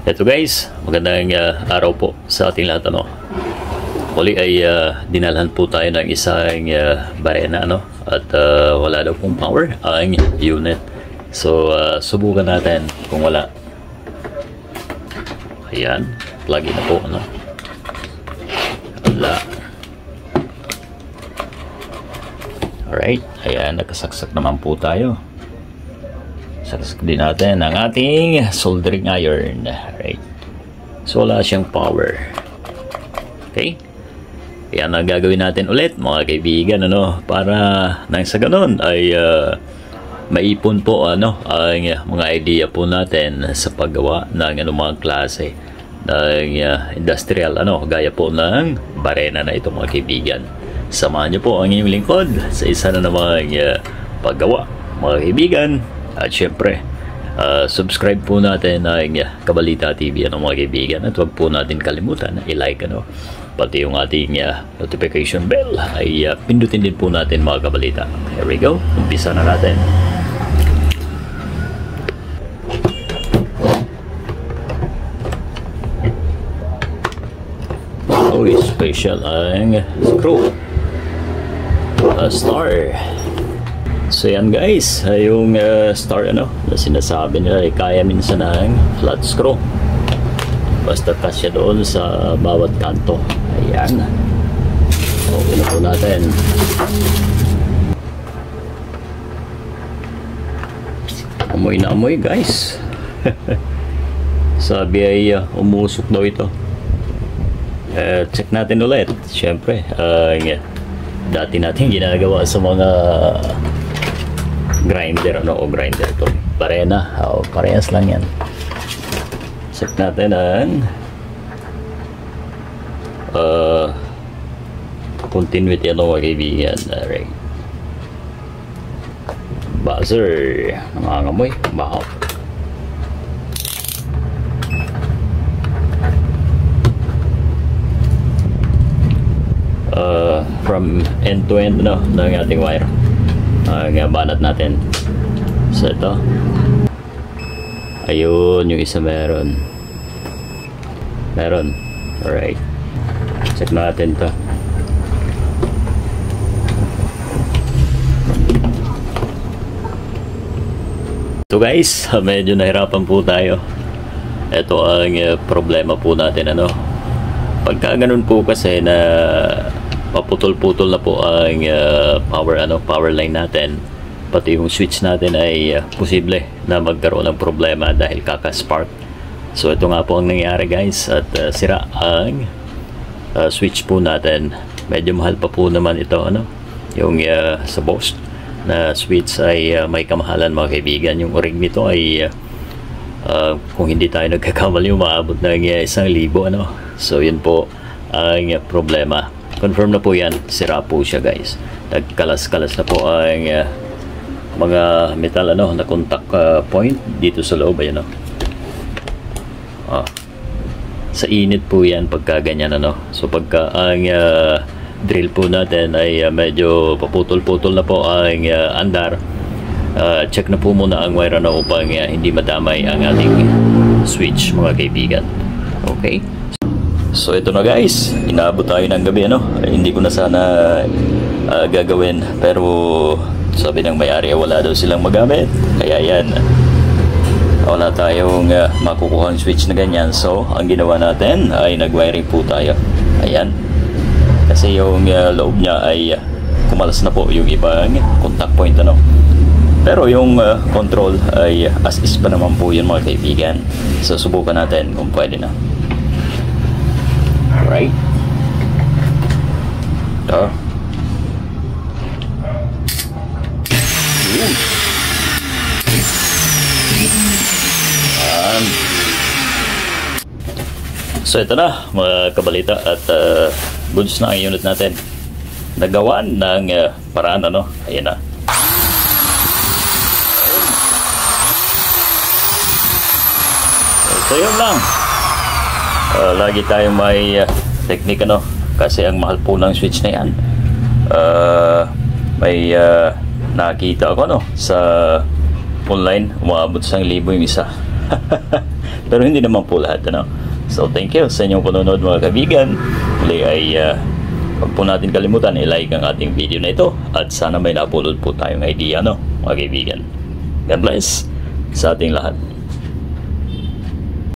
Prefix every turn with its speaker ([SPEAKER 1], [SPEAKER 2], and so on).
[SPEAKER 1] Eto guys, magandang araw po sa ating lahat. Muli ay dinalhan po tayo ng isang barena at wala daw pong power ang unit. So subukan natin kung wala. Ayan, plug in na po. Wala. Alright, ayan, nakasaksak naman po tayo. Saksak din natin ang ating soldering iron. Alright. So wala siyang power. Okay. Yan ang gagawin natin ulit mga kaibigan, para nang sa ganun ay maipon po ang mga idea po natin sa paggawa ng anumang klase ng industrial gaya po ng barena na ito mga kaibigan. Samahan niyo po ang inyong lingkod sa isa na namang paggawa mga kaibigan. At syempre, subscribe po natin ang Kabalita TV mga kaibigan. At huwag po natin kalimutan na i-like pati yung ating notification bell ay pindutin din po natin mga kabalita. Here we go, umpisa na natin. Oh, special ang screw. Star. So yan guys, yung star na sinasabi nila ay kaya minsan ng flat screw. Basta kasya doon sa bawat kanto. Ayan. Okay na po natin. Amoy na amoy guys. Sabi ay umusok daw ito. Check natin ulit. Siyempre, dati natin ginagawa sa mga grinder o grinder to barena parehas lang yan. Check natin ang continuity mga kaibigan. Alright, buzzer, nangangamoy baho. From end to end ng ating wire ang banat natin. So ito, ayun yung isa meron. Alright, check natin to. So guys, medyo nahirapan po tayo. Ito ang problema po natin pagka ganun po kasi na paputol-putol na po ang power line natin, pati yung switch natin ay posible na magkaroon ng problema dahil kaka-spark. So ito nga po ang nangyari guys, at sira ang switch po natin. Medyo mahal pa po naman ito yung sa Bosch na switch ay may kamahalan mga kaibigan. Yung ring nito ay kung hindi tayo nagkakamali umaabot ng 1,000. So yun po ang problema. Confirm na po yan, sira po siya guys. Nagkalas-kalas na po ang mga metal na contact point dito sa loob. Ayan sa init po yan pagka ganyan So pagka ang drill po natin ay medyo paputol-putol na po ang andar, check na po muna ang wire upang hindi madamay ang ating switch mga kaibigan. Okay, so ito na guys, inaabot tayo ng gabi hindi ko na sana gagawin, pero sabi ng may-ari wala daw silang magamit, kaya yan, wala tayong makukuhang switch na ganyan. So ang ginawa natin ay nag-wiring po tayo. Ayan, kasi yung loob niya ay kumalas na po yung ibang contact point pero yung control ay as is pa naman po yun mga kaibigan. So subukan natin kung pwede na. Right. Ito. So ito na mga kabalita, at goods na ang unit natin. Nagawan ng paraan ayan na. So yun lang. Lagi tayong may technique kasi ang mahal po ng switch na yan. May nakita ako sa online, umabot sa 1,000 yung isa. Pero hindi naman po lahat, ano. So thank you sa inyong panonood mga kaibigan. Muli ay huwag po natin kalimutan i-like ang ating video na ito at sana may napulot po tayong idea, no, mga kaibigan. God bless sa ating lahat.